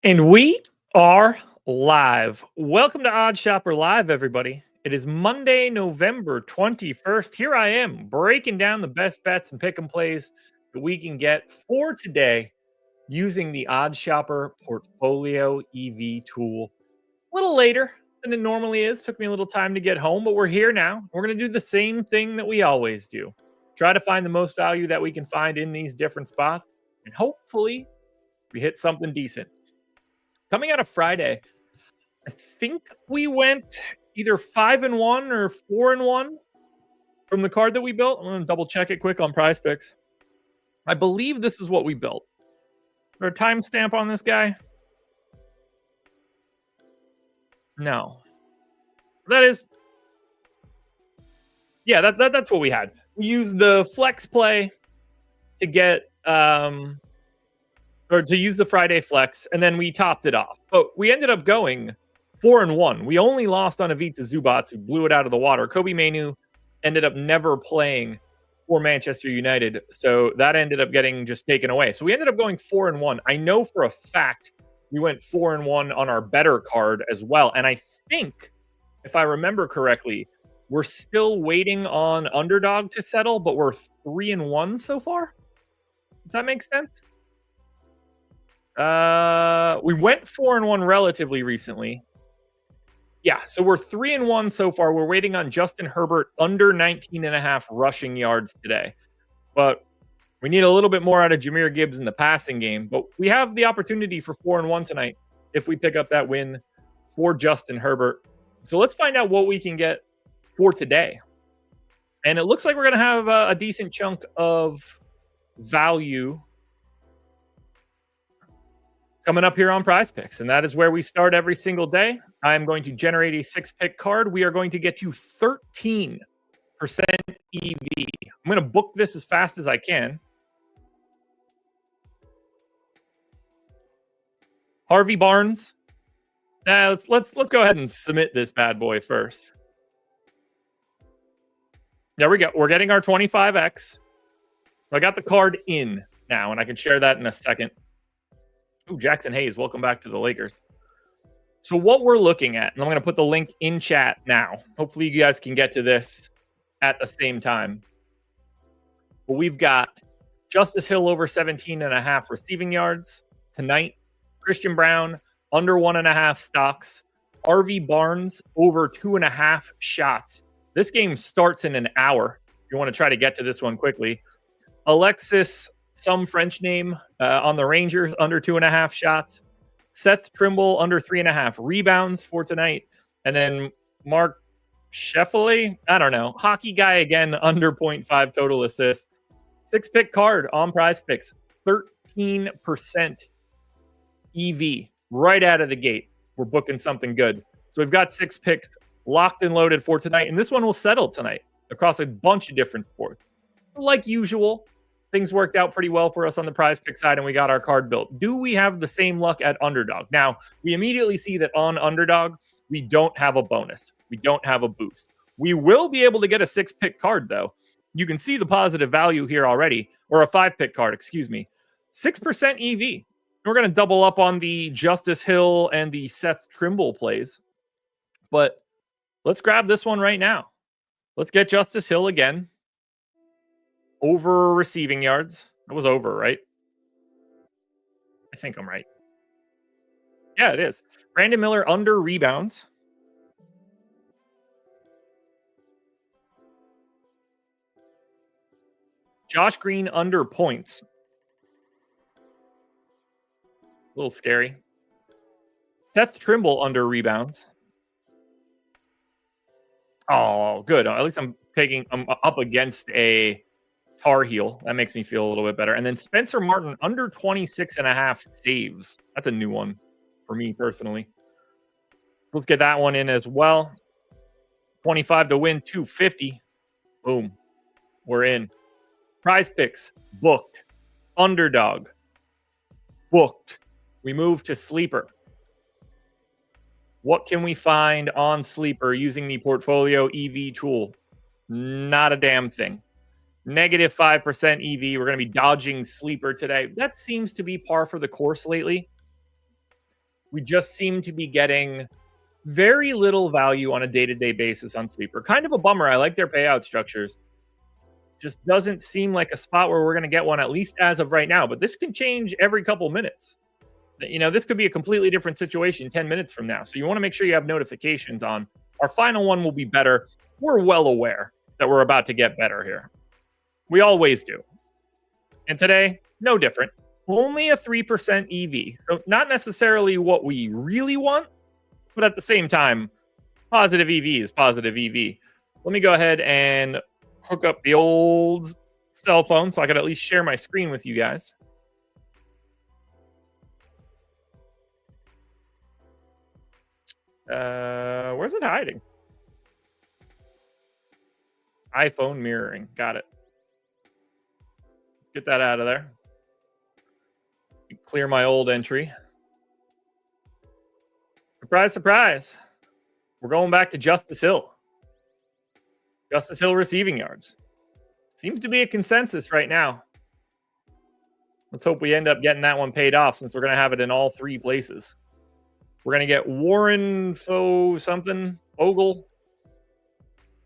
And we are live. Welcome to Odd Shopper Live, everybody. It is Monday, November 21st. Here I am breaking down the best bets and pick 'em plays that we can get for today using the Odd Shopper Portfolio EV tool. A little later than it normally is. Took me a little time to get home, but we're here now. We're going to do the same thing that we always do. Try to find the most value that we can find in these different spots, and hopefully we hit something decent. Coming out of Friday, I think we went either 5-1 or 4-1 from the card that we built. I'm going to double check it quick on PrizePicks. I believe this is what we built. Is there a timestamp on this guy? No. That is, yeah, that's what we had. We used the flex play to get or to use the Friday flex, and then we topped it off. But we ended up going 4-1. We only lost on Ivica Zubats, who blew it out of the water. Kobe Mainu ended up never playing for Manchester United, so that ended up getting just taken away. So we ended up going 4-1. I know for a fact we went 4-1 on our Betr card as well. And I think, if I remember correctly, we're still waiting on Underdog to settle, but we're 3-1 so far. Does that make sense? We went 4-1 relatively recently. Yeah, so we're 3-1 so far. We're waiting on Justin Herbert under 19.5 rushing yards today. But we need a little bit more out of Jahmyr Gibbs in the passing game. But we have the opportunity for 4-1 tonight if we pick up that win for Justin Herbert. So let's find out what we can get for today. And it looks like we're going to have a decent chunk of value coming up here on PrizePicks, and that is where we start every single day. I am going to generate a 6-pick card. We are going to get you 13% EV. I'm going to book this as fast as I can. Harvey Barnes. Let's go ahead and submit this bad boy first. There we go. We're getting our 25x. I got the card in now, and I can share that in a second. Ooh, Jackson Hayes, welcome back to the Lakers. So what we're looking at, and I'm going to put the link in chat now. Hopefully you guys can get to this at the same time. But we've got Justice Hill over 17.5 receiving yards tonight. Christian Brown under 1.5 stocks. RV Barnes over 2.5 shots. This game starts in an hour. If you want to try to get to this one quickly. Alexis, some French name on the Rangers, under 2.5 shots. Seth Trimble under 3.5 rebounds for tonight. And then Mark Sheffley, I don't know, hockey guy again, under 0.5 total assists. 6-pick card on PrizePicks, 13% EV right out of the gate. We're booking something good. So we've got 6 picks locked and loaded for tonight. And this one will settle tonight across a bunch of different sports. Like usual, things worked out pretty well for us on the PrizePicks side, and we got our card built. Do we have the same luck at Underdog? Now, we immediately see that on Underdog, we don't have a bonus. We don't have a boost. We will be able to get a 6-pick card, though. You can see the positive value here already, or a 5-pick card, excuse me. 6% EV. We're going to double up on the Justice Hill and the Seth Trimble plays. But let's grab this one right now. Let's get Justice Hill again. Over receiving yards. That was over, right? I think I'm right. Yeah, it is. Brandon Miller under rebounds. Josh Green under points. A little scary. Seth Trimble under rebounds. Oh, good. At least I'm up against a Tar Heel. That makes me feel a little bit better. And then Spencer Martin under 26.5 saves. That's a new one for me personally. Let's get that one in as well. 25 to win, 250. Boom. We're in. PrizePicks booked. Underdog booked. We move to Sleeper. What can we find on Sleeper using the Portfolio EV tool? Not a damn thing. Negative 5% EV. We're going to be dodging Sleeper today. That seems to be par for the course lately. we just seem to be getting very little value on a day-to-day basis on Sleeper. Kind of a bummer. I like their payout structures. Just doesn't seem like a spot where we're going to get one, at least as of right now. But this can change every couple minutes. This could be a completely different situation 10 minutes from now. So you want to make sure you have notifications on. Our final one will be Betr. We're well aware that we're about to get better here. We always do. And today, no different. Only a 3% EV. So not necessarily what we really want, but at the same time, positive EV is positive EV. Let me go ahead and hook up the old cell phone so I could at least share my screen with you guys. Where's it hiding? iPhone mirroring. Got it. Get that out of there. Clear my old entry. Surprise, surprise. We're going back to Justice Hill. Justice Hill receiving yards. Seems to be a consensus right now. Let's hope we end up getting that one paid off since we're going to have it in all three places. We're going to get Warren Ogle,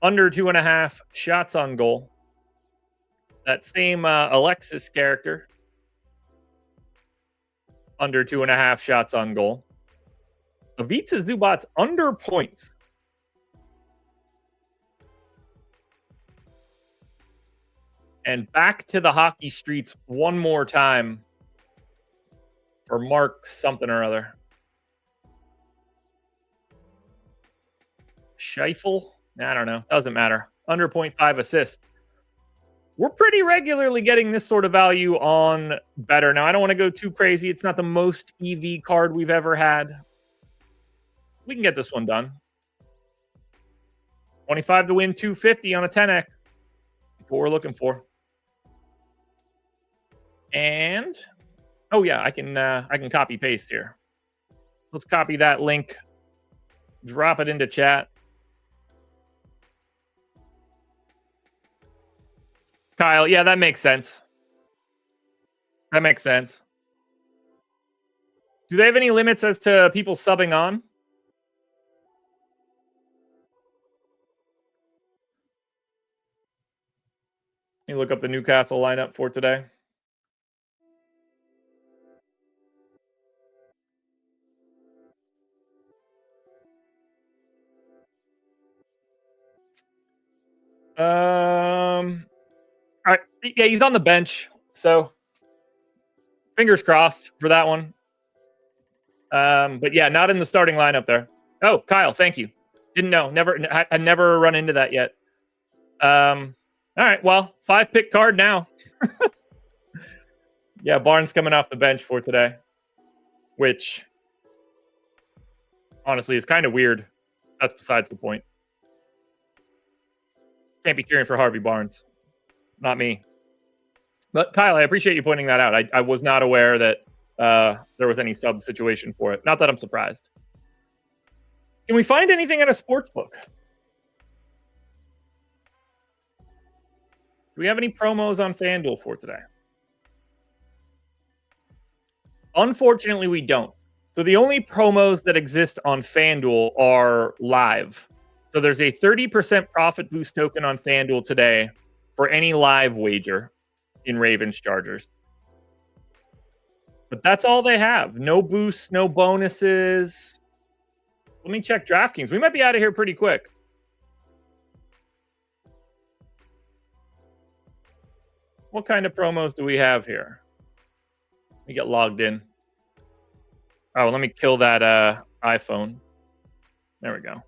under 2.5 shots on goal. That same Alexis character, under 2.5 shots on goal. Ivica Zubac's under points. And back to the hockey streets one more time for Mark something or other. Scheifele? I don't know. Doesn't matter. Under 0.5 assists. We're pretty regularly getting this sort of value on Betr. Now, I don't want to go too crazy. It's not the most EV card we've ever had. We can get this one done. 25 to win, 250 on a 10x. That's what we're looking for. And, oh yeah, I can copy paste here. Let's copy that link. Drop it into chat. Kyle, yeah, that makes sense. That makes sense. Do they have any limits as to people subbing on? Let me look up the Newcastle lineup for today. All right. Yeah, he's on the bench. So fingers crossed for that one. But yeah, not in the starting lineup there. Oh, Kyle, thank you. Didn't know. I never run into that yet. All right. Well, 5-pick card now. Yeah, Barnes coming off the bench for today, which honestly is kind of weird. That's besides the point. Can't be cheering for Harvey Barnes. Not me. But Kyle, I appreciate you pointing that out. I was not aware that there was any sub situation for it. Not that I'm surprised. Can we find anything at a sports book? Do we have any promos on FanDuel for today? Unfortunately, we don't. So the only promos that exist on FanDuel are live. So there's a 30% profit boost token on FanDuel today for any live wager in Ravens Chargers. But that's all they have. No boosts, no bonuses. Let me check DraftKings. We might be out of here pretty quick. What kind of promos do we have here? Let me get logged in. Oh, let me kill that iPhone. There we go.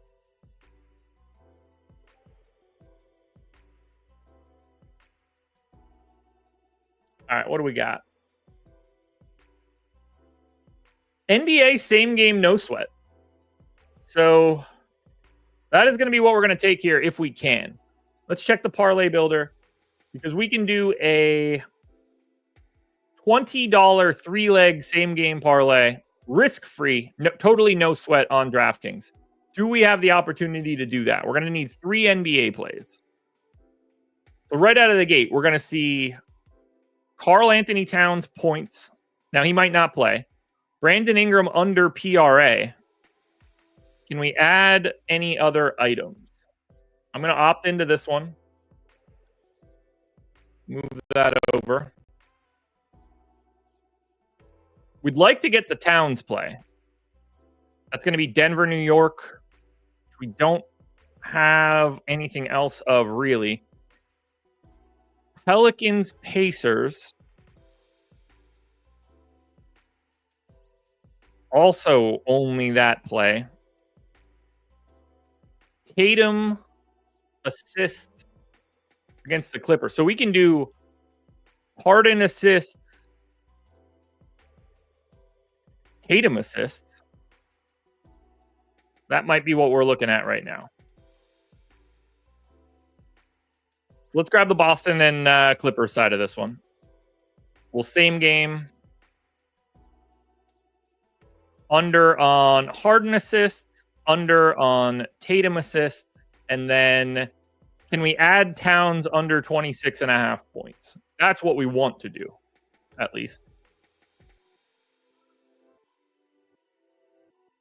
All right, what do we got? NBA same game, no sweat. So that is going to be what we're going to take here if we can. Let's check the parlay builder because we can do a $20 3-leg same game parlay, risk-free, totally no sweat on DraftKings. Do we have the opportunity to do that? We're going to need 3 NBA plays. So right out of the gate, we're going to see Karl Anthony Towns points. Now, he might not play. Brandon Ingram under PRA. Can we add any other items? I'm going to opt into this one. Move that over. We'd like to get the Towns play. That's going to be Denver, New York. We don't have anything else of really. Pelicans, Pacers. Also only that play. Tatum assists against the Clippers. So we can do Harden assists, Tatum assists. That might be what we're looking at right now. So let's grab the Boston and Clippers side of this one. We'll same game. Under on Harden assists, under on Tatum assists, and then can we add Towns under 26.5 points? That's what we want to do, at least.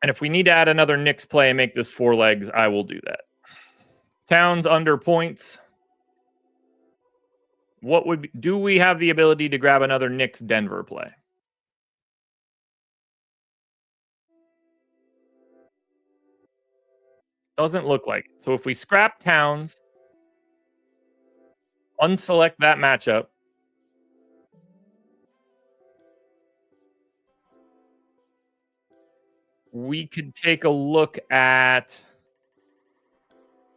And if we need to add another Knicks play and make this 4 legs, I will do that. Towns under points. Do we have the ability to grab another Knicks Denver play? Doesn't look like it. So if we scrap Towns, unselect that matchup, we could take a look at...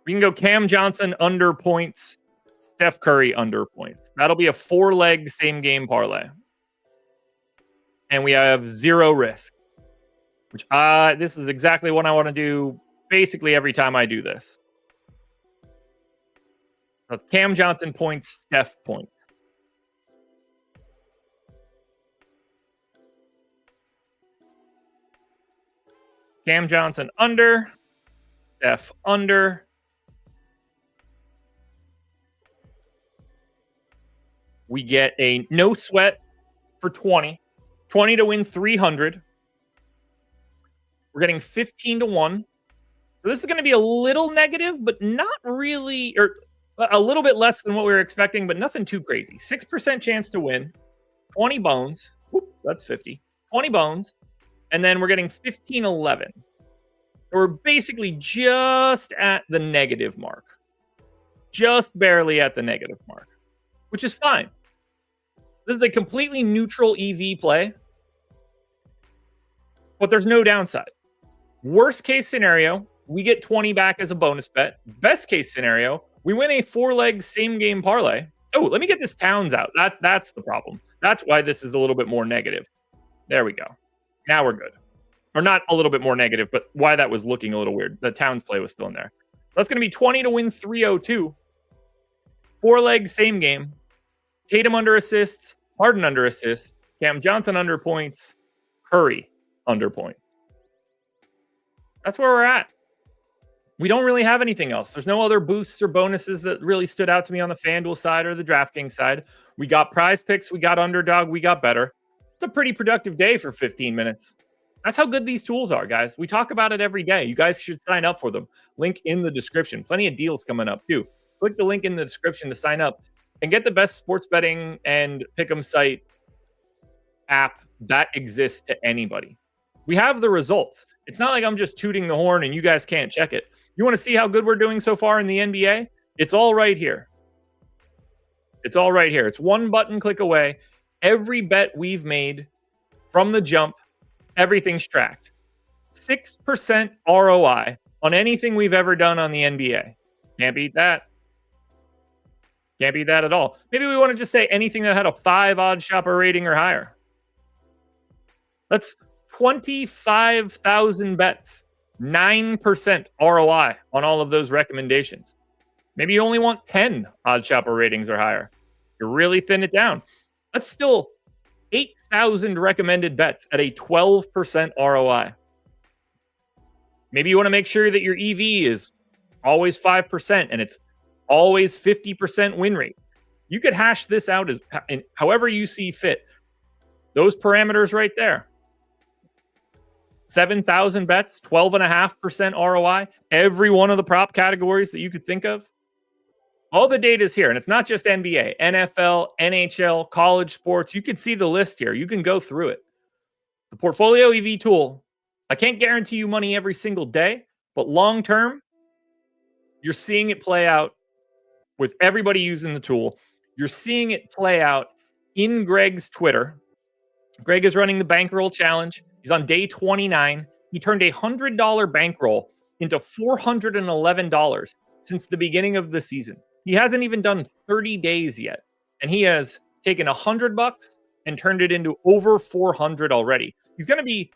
We can go Cam Johnson under points, Steph Curry under points. That'll be a 4-leg same-game parlay. And we have 0 risk. Which this is exactly what I want to do basically every time I do this. That's Cam Johnson points, Steph points. Cam Johnson under, Steph under. We get a no sweat for 20. 20 to win 300. We're getting 15 to 1. So this is going to be a little negative, but not really, or a little bit less than what we were expecting, but nothing too crazy. 6% chance to win, 20 bones. Whoop, that's 50. 20 bones. And then we're getting 15-11. We're basically just at the negative mark. Just barely at the negative mark, which is fine. This is a completely neutral EV play, but there's no downside. Worst case scenario, we get 20 back as a bonus bet. Best case scenario, we win a 4-leg same game parlay. Oh, let me get this Towns out. That's the problem. That's why this is a little bit more negative. There we go. Now we're good. Or not a little bit more negative, but why that was looking a little weird. The Towns play was still in there. That's going to be 20 to win 302. 4-leg same game. Tatum under assists, Harden under assists, Cam Johnson under points, Curry under points. That's where we're at. We don't really have anything else. There's no other boosts or bonuses that really stood out to me on the FanDuel side or the DraftKings side. We got PrizePicks, we got Underdog, we got Betr. It's a pretty productive day for 15 minutes. That's how good these tools are, guys. We talk about it every day. You guys should sign up for them. Link in the description. Plenty of deals coming up, too. Click the link in the description to sign up and get the best sports betting and pick'em site app that exists to anybody. We have the results. It's not like I'm just tooting the horn and you guys can't check it. You want to see how good we're doing so far in the NBA? It's all right here. It's all right here. It's one button click away. Every bet we've made from the jump, everything's tracked. 6% ROI on anything we've ever done on the NBA. Can't beat that. Can't beat that at all. Maybe we want to just say anything that had a 5 odd shopper rating or higher. That's 25,000 bets. 9% ROI on all of those recommendations. Maybe you only want 10 odd shopper ratings or higher. You really thin it down. That's still 8,000 recommended bets at a 12% ROI. Maybe you want to make sure that your EV is always 5% and it's always 50% win rate. You could hash this out as however you see fit. Those parameters right there. 7,000 bets, 12.5% ROI. Every one of the prop categories that you could think of. All the data is here, and it's not just NBA, NFL, NHL, college sports. You can see the list here. You can go through it. The Portfolio EV tool, I can't guarantee you money every single day, but long term, you're seeing it play out with everybody using the tool. You're seeing it play out in Greg's Twitter. Greg is running the Bankroll challenge. He's on day 29. He turned a $100 bankroll into $411 since the beginning of the season. He hasn't even done 30 days yet, and he has taken $100 and turned it into over 400 already. He's going to be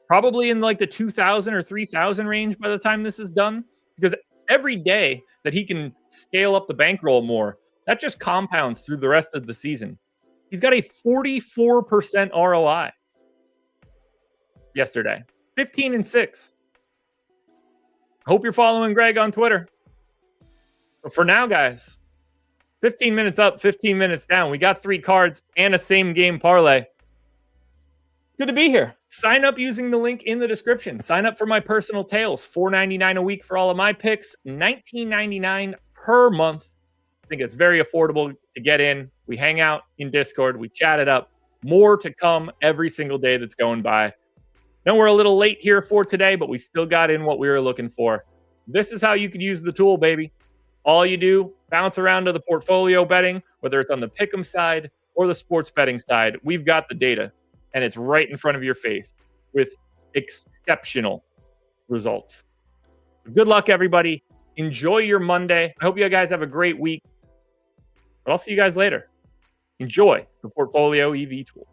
probably in like the 2,000 or 3,000 range by the time this is done, because every day that he can scale up the bankroll more, that just compounds through the rest of the season. He's got a 44% ROI yesterday, 15-6. Hope you're following Greg on Twitter. But for now, guys, 15 minutes up, 15 minutes down. We got 3 cards and a same game parlay. Good to be here. Sign up using the link in the description. Sign up for my personal tails. $4.99 a week for all of my picks. $19.99 per month. I think it's very affordable to get in. We hang out in Discord. We chat it up. More to come every single day that's going by. Now we're a little late here for today, but we still got in what we were looking for. This is how you could use the tool, baby. All you do, bounce around to the portfolio betting, whether it's on the pick'em side or the sports betting side. We've got the data, and it's right in front of your face with exceptional results. Good luck, everybody. Enjoy your Monday. I hope you guys have a great week. But I'll see you guys later. Enjoy the Portfolio EV tool.